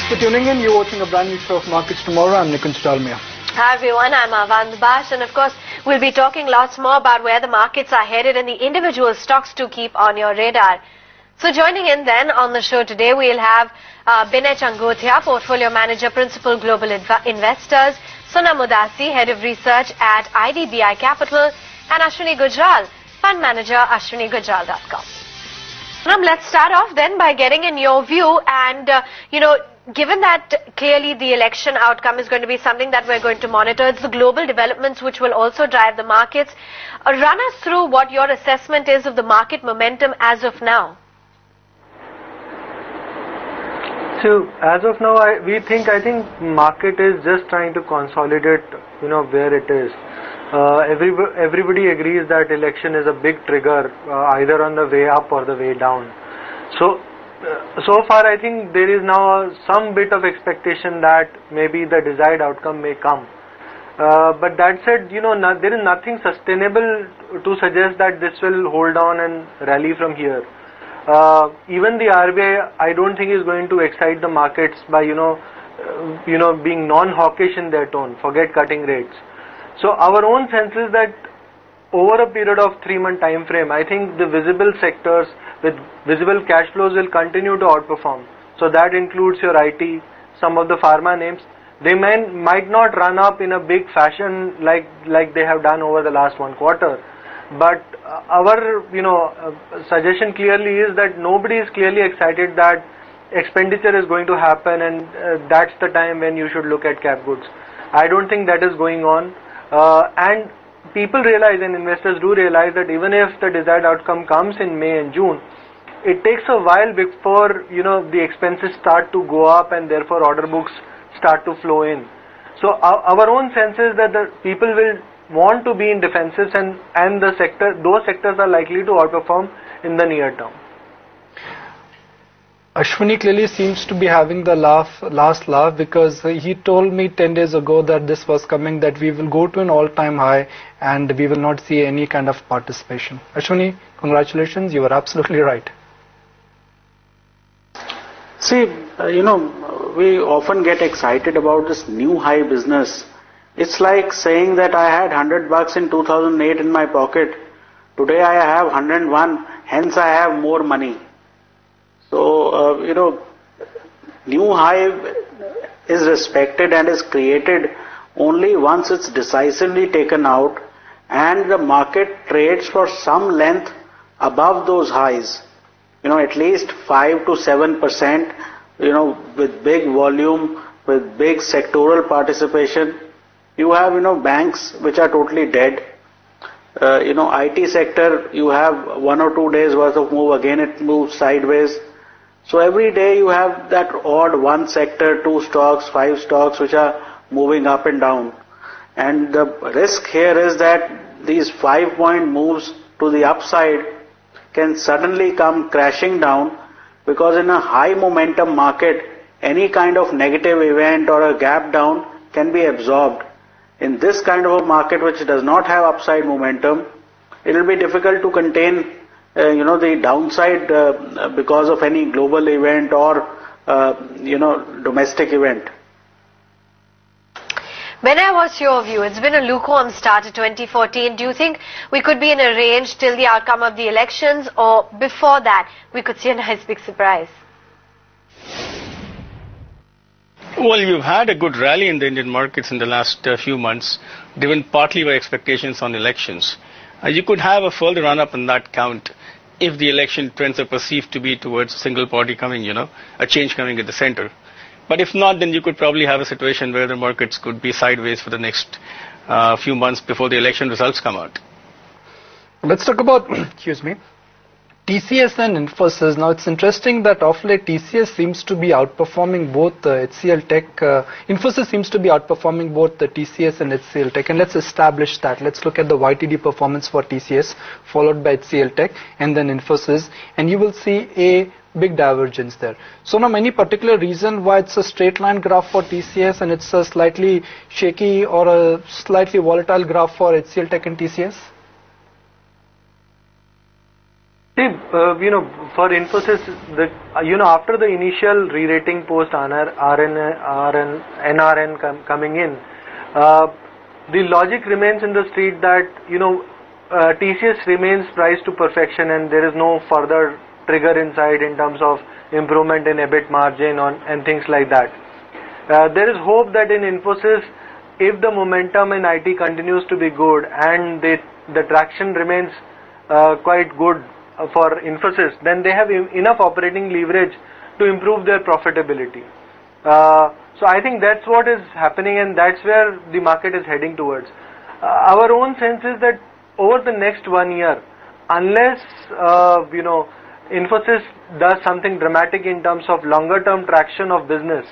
for tuning in. You're watching a brand new show of Markets Tomorrow. I'm Nikunj Dalmia. Hi everyone, I'm Avand Bash, and of course we'll be talking lots more about where the markets are headed and the individual stocks to keep on your radar. So joining in then on the show today, we'll have Binay Changothia, Portfolio Manager, Principal Global Investors, Sonam Udasi, Head of Research at IDBI Capital, and Ashwini Gujral, Fund Manager, AshwiniGujral.com. Let's start off then by getting in your view and, given that clearly the election outcome is going to be something that we're going to monitor, it's the global developments which will also drive the markets. Run us through what your assessment is of the market momentum as of now. So as of now, I think market is just trying to consolidate, where it is. Everybody agrees that election is a big trigger, either on the way up or the way down. So far, I think there is now some bit of expectation that maybe the desired outcome may come. But that said, there is nothing sustainable to suggest that this will hold on and rally from here. Even the RBI, I don't think is going to excite the markets by, being non-hawkish in their tone. Forget cutting rates. So our own sense is that over a period of 3-month time frame, I think the visible sectors with visible cash flows will continue to outperform. So that includes your IT, some of the pharma names. They might not run up in a big fashion like they have done over the last one quarter. But our suggestion clearly is that nobody is clearly excited that expenditure is going to happen, and that's the time when you should look at cap goods. I don't think that is going on. And people realize, and investors do realize, that even if the desired outcome comes in May and June, it takes a while before the expenses start to go up and therefore order books start to flow in. So our own sense is that the people will want to be in defensives, and those sectors are likely to outperform in the near term. Ashwini clearly seems to be having the last laugh, because he told me 10 days ago that this was coming, that we will go to an all-time high and we will not see any kind of participation. Ashwini, congratulations, you were absolutely right. See, we often get excited about this new high business. It's like saying that I had $100 in 2008 in my pocket. Today I have 101, hence I have more money. So, new high is respected and is created only once it's decisively taken out and the market trades for some length above those highs. At least 5 to 7%, with big volume, with big sectoral participation. You have, banks which are totally dead. IT sector, you have 1 or 2 days worth of move, again it moves sideways. So every day you have that odd one sector, 2 stocks, 5 stocks which are moving up and down. And the risk here is that these 5-point moves to the upside can suddenly come crashing down, because in a high momentum market, any kind of negative event or a gap down can be absorbed. In this kind of a market which does not have upside momentum, it will be difficult to contain the downside because of any global event or domestic event. Binay, what's your view? It's been a lukewarm start to 2014. Do you think we could be in a range till the outcome of the elections, or before that we could see a nice big surprise? Well, you've had a good rally in the Indian markets in the last few months, driven partly by expectations on elections. You could have a further run-up in that count if the election trends are perceived to be towards a single party coming, a change coming at the center. But if not, then you could probably have a situation where the markets could be sideways for the next few months before the election results come out. Let's talk about, TCS and Infosys. Now it's interesting that of late TCS seems to be outperforming both HCL Tech. Infosys seems to be outperforming both the TCS and HCL Tech. And let's establish that. Let's look at the YTD performance for TCS, followed by HCL Tech, and then Infosys. And you will see a big divergence there. So now, any particular reason why it's a straight line graph for TCS and it's a slightly shaky or a slightly volatile graph for HCL Tech and TCS? See, for Infosys, after the initial re-rating post NRN coming in, the logic remains in the street that, TCS remains priced to perfection and there is no further trigger inside in terms of improvement in EBIT margin and things like that. There is hope that in Infosys, if the momentum in IT continues to be good and the traction remains quite good for Infosys, then they have enough operating leverage to improve their profitability. So I think that's what is happening and that's where the market is heading towards. Our own sense is that over the next 1 year, unless Infosys does something dramatic in terms of longer term traction of business,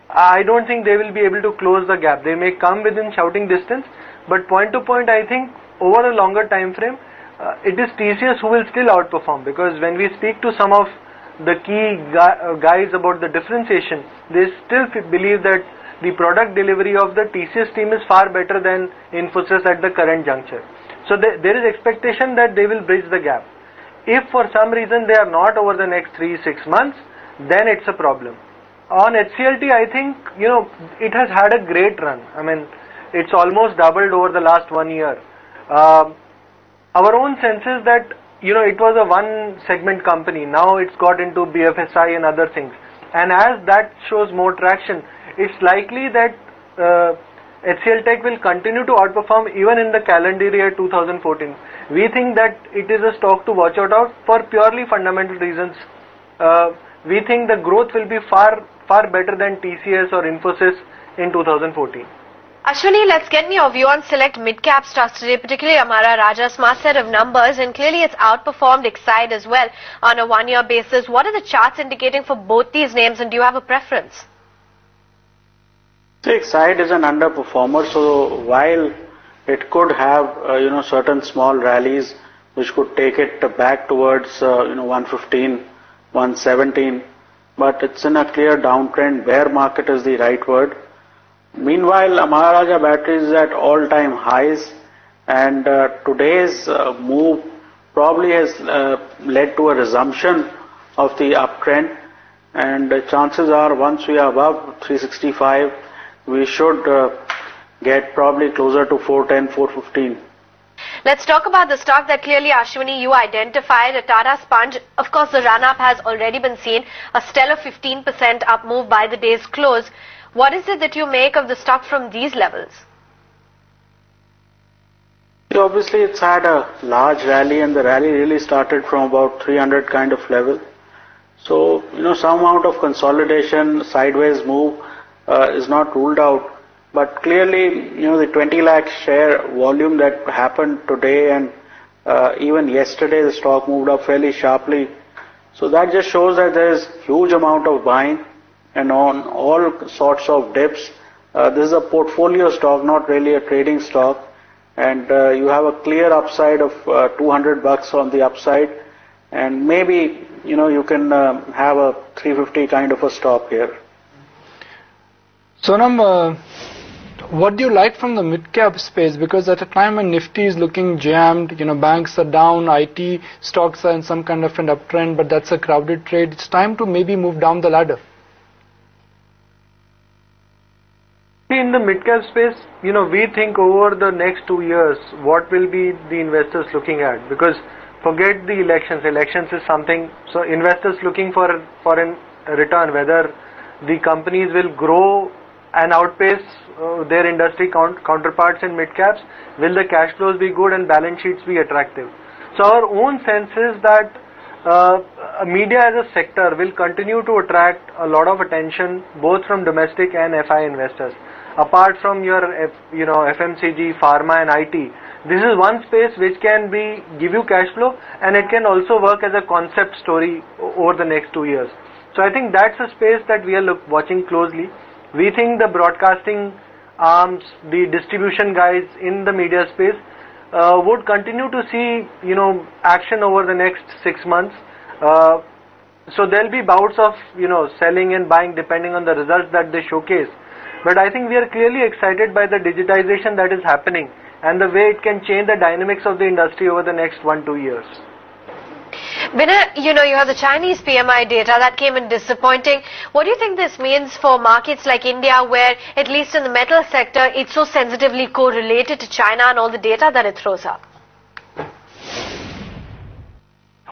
I don't think they will be able to close the gap. They may come within shouting distance, but point to point, I think over a longer time frame, it is TCS who will still outperform, because when we speak to some of the key guys about the differentiation, they still believe that the product delivery of the TCS team is far better than Infosys at the current juncture. So there is expectation that they will bridge the gap. If for some reason they are not over the next 3-6 months, then it's a problem. On HCLT, I think, it has had a great run. I mean, it's almost doubled over the last 1 year. Our own sense is that, it was a one segment company. Now it's got into BFSI and other things. And as that shows more traction, it's likely that HCL Tech will continue to outperform even in the calendar year 2014. We think that it is a stock to watch out for purely fundamental reasons. We think the growth will be far better than TCS or Infosys in 2014. Ashwini, let's get your view on select mid-cap stocks today, particularly Amara Raja, smart set of numbers, and clearly it's outperformed Exide as well on a 1 year basis. What are the charts indicating for both these names, and do you have a preference? Exide is an underperformer, so while it could have certain small rallies which could take it back towards 115, 117, but it's in a clear downtrend. Bear market is the right word. Meanwhile, Maharaja Batteries is at all-time highs, and today's move probably has led to a resumption of the uptrend, and chances are once we are above 365, we should get probably closer to 410, 415. Let's talk about the stock that clearly, Ashwini, you identified, a Tata Sponge. Of course, the run-up has already been seen, a stellar 15% up move by the day's close. What is it that you make of the stock from these levels? Obviously, it's had a large rally, and the rally really started from about 300 kind of level. So, some amount of consolidation, sideways move is not ruled out. But clearly, the 20 lakh share volume that happened today and even yesterday, the stock moved up fairly sharply. So that just shows that there is huge amount of buying, and on all sorts of dips. This is a portfolio stock, not really a trading stock, and you have a clear upside of $200 on the upside, and maybe you can have a 350 kind of a stop here. Sonam, what do you like from the mid-cap space? Because at a time when Nifty is looking jammed, banks are down, IT stocks are in some kind of an uptrend, but that's a crowded trade. It's time to maybe move down the ladder. In the mid-cap space, we think over the next 2 years, what will be the investors looking at? Because forget the elections. Elections is something, so investors looking for a return, whether the companies will grow and outpace their industry counterparts in mid-caps, will the cash flows be good and balance sheets be attractive? So our own sense is that media as a sector will continue to attract a lot of attention both from domestic and FI investors. Apart from your FMCG, pharma and IT, this is one space which can give you cash flow, and it can also work as a concept story over the next 2 years. So I think that's a space that we are watching closely. We think the broadcasting arms, the distribution guys in the media space would continue to see action over the next 6 months. So there'll be bouts of selling and buying depending on the results that they showcase. But I think we are clearly excited by the digitization that is happening and the way it can change the dynamics of the industry over the next 1-2 years. Vinay, you know, you have the Chinese PMI data that came in disappointing. What do you think this means for markets like India, where, at least in the metal sector, it's so sensitively correlated to China and all the data that it throws up?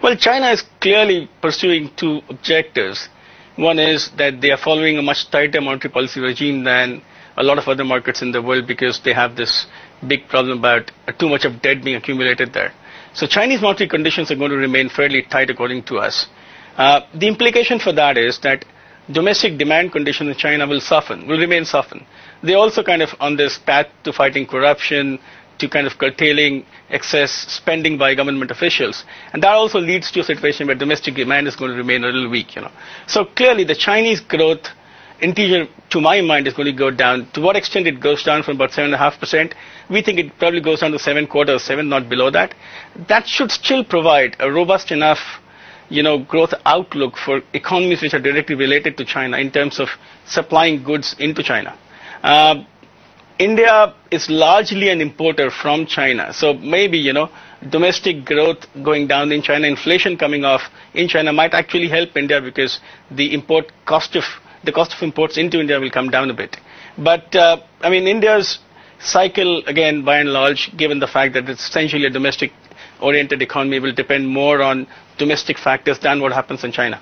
Well, China is clearly pursuing two objectives. One is that they are following a much tighter monetary policy regime than a lot of other markets in the world, because they have this big problem about too much of debt being accumulated there. So Chinese monetary conditions are going to remain fairly tight according to us. The implication for that is that domestic demand conditions in China will remain softened. They're also kind of on this path to fighting corruption, to kind of curtailing excess spending by government officials. And that also leads to a situation where domestic demand is going to remain a little weak, you know. So clearly the Chinese growth integer, to my mind, is going to go down. To what extent it goes down from about 7.5%, we think it probably goes down to 7.25%, 7, not below that. That should still provide a robust enough, you know, growth outlook for economies which are directly related to China in terms of supplying goods into China. India is largely an importer from China, so maybe, you know, domestic growth going down in China, inflation coming off in China might actually help India, because the cost of imports into India will come down a bit. But I mean, India's cycle, again, by and large, given the fact that it's essentially a domestic-oriented economy, will depend more on domestic factors than what happens in China.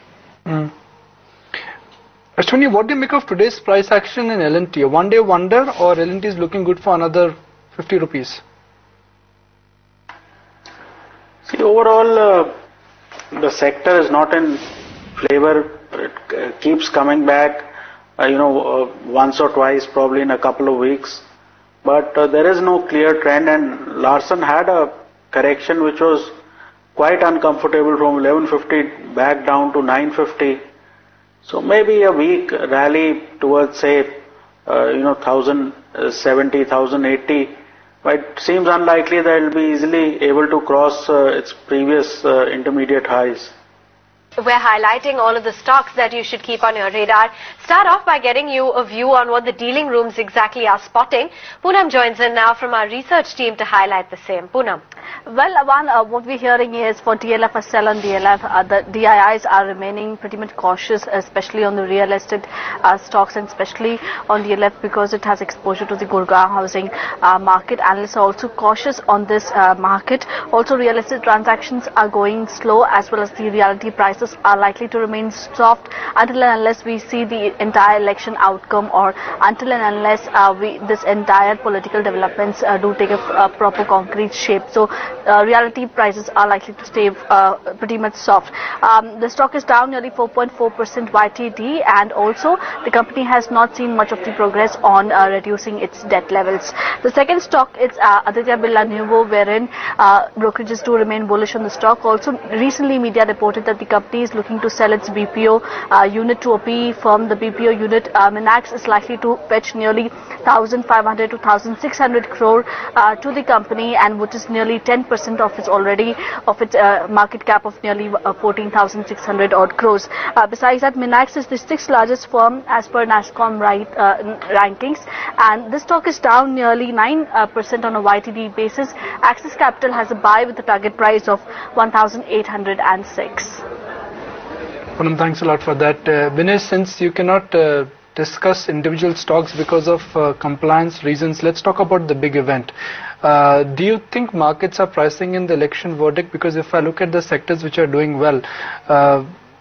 Ashwini, what do you make of today's price action in L&T? A one-day wonder, or L&T is looking good for another 50 rupees? See, overall, the sector is not in favor. It keeps coming back, once or twice, probably in a couple of weeks. But there is no clear trend, and Larsen had a correction which was quite uncomfortable from 1150 back down to 950. So maybe a weak rally towards, say, 1070, 1080. But it seems unlikely that it will be easily able to cross its previous intermediate highs. We're highlighting all of the stocks that you should keep on your radar. Start off by getting you a view on what the dealing rooms exactly are spotting. Poonam joins in now from our research team to highlight the same. Poonam. Well, Avan, what we're hearing is for DLF, a sell on DLF, the DIIs are remaining pretty much cautious, especially on the real estate stocks, and especially on DLF because it has exposure to the Gurgaon housing market. Analysts are also cautious on this market. Also, real estate transactions are going slow, as well as the realty prices are likely to remain soft until and unless we see the entire election outcome, or until and unless this entire political developments do take a proper concrete shape. So reality prices are likely to stay pretty much soft. The stock is down nearly 4.4% YTD, and also the company has not seen much of the progress on reducing its debt levels. The second stock is Aditya Birla Nuvo, wherein brokerages do remain bullish on the stock. Also, recently media reported that the company is looking to sell its BPO unit to a PE firm. The BPO unit, Minax, is likely to fetch nearly 1,500 to 1,600 crore to the company, and which is nearly 10% of its market cap of nearly 14,600 odd crores. Besides that, Minax is the sixth largest firm as per NASSCOM rankings, and this stock is down nearly 9% on a YTD basis. Axis Capital has a buy with a target price of 1,806. Poonam, thanks a lot for that. Vinay, since you cannot discuss individual stocks because of compliance reasons, let's talk about the big event. Do you think markets are pricing in the election verdict? Because if I look at the sectors which are doing well,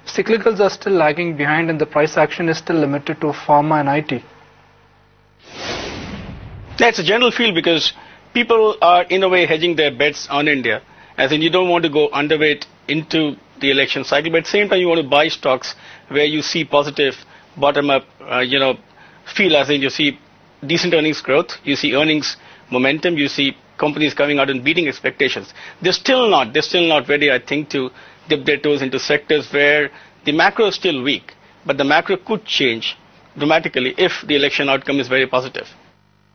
cyclicals are still lagging behind, and the price action is still limited to pharma and IT. That's a general feel, because people are in a way hedging their bets on India, as in you don't want to go underweight into the election cycle, but at the same time you want to buy stocks where you see positive bottom-up, feel, as in you see decent earnings growth, you see earnings momentum, you see companies coming out and beating expectations. They're still not ready, I think, to dip their toes into sectors where the macro is still weak, but the macro could change dramatically if the election outcome is very positive.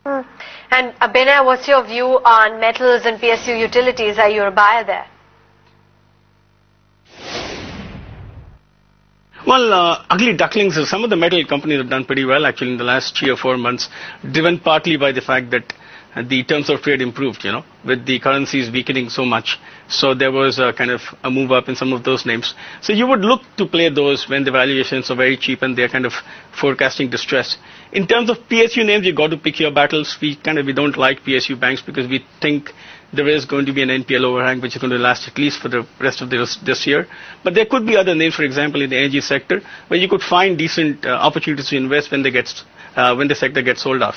And Abhinay, what's your view on metals and PSU utilities? Are you a buyer there? Well, ugly ducklings, some of the metal companies have done pretty well actually in the last 3 or 4 months, driven partly by the fact that the terms of trade improved, with the currencies weakening so much. So there was a kind of a move up in some of those names. So you would look to play those when the valuations are very cheap and they're kind of forecasting distress. In terms of PSU names, you got to pick your battles. We don't like PSU banks because we think there is going to be an NPL overhang which is going to last at least for the rest of this year. But there could be other names, for example, in the energy sector, where you could find decent opportunities to invest when the sector gets sold off.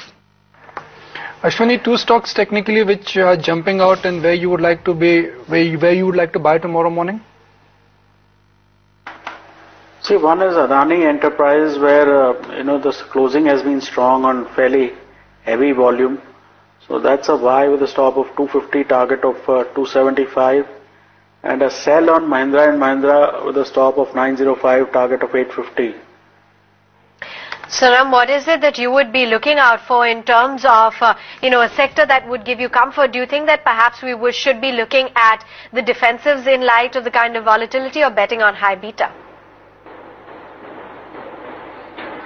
Ashwini, two stocks technically which are jumping out and where you would like to be, where you would like to buy tomorrow morning? See, one is Adani Enterprise, where the closing has been strong on fairly heavy volume. So that's a buy with a stop of 250, target of 275, and a sell on Mahindra & Mahindra with a stop of 905, target of 850. So, Ram, what is it that you would be looking out for in terms of, a sector that would give you comfort? Do you think that perhaps we should be looking at the defensives in light of the kind of volatility, or betting on high beta?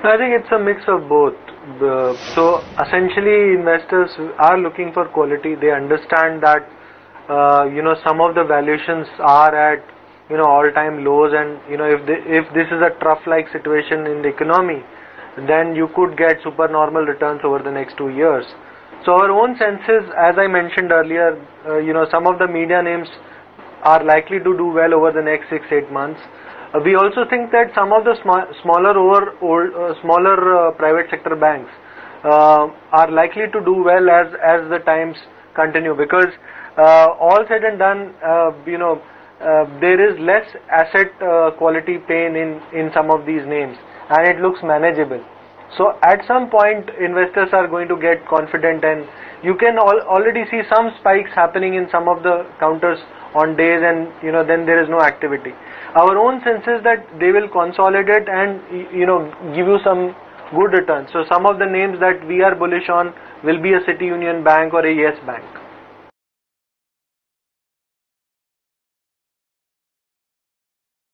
I think it's a mix of both. So essentially investors are looking for quality. They understand that some of the valuations are at all-time lows, and if this is a trough-like situation in the economy, then you could get supernormal returns over the next 2 years. So our own senses, as I mentioned earlier, some of the media names are likely to do well over the next 6-8 months. We also think that some of the smaller private sector banks are likely to do well as the times continue, because all said and done, there is less asset quality pain in some of these names, and it looks manageable. So at some point investors are going to get confident, and you can already see some spikes happening in some of the counters on days, and then there is no activity. Our own sense is that they will consolidate and give you some good returns. So some of the names that we are bullish on will be a City Union Bank or a Yes Bank.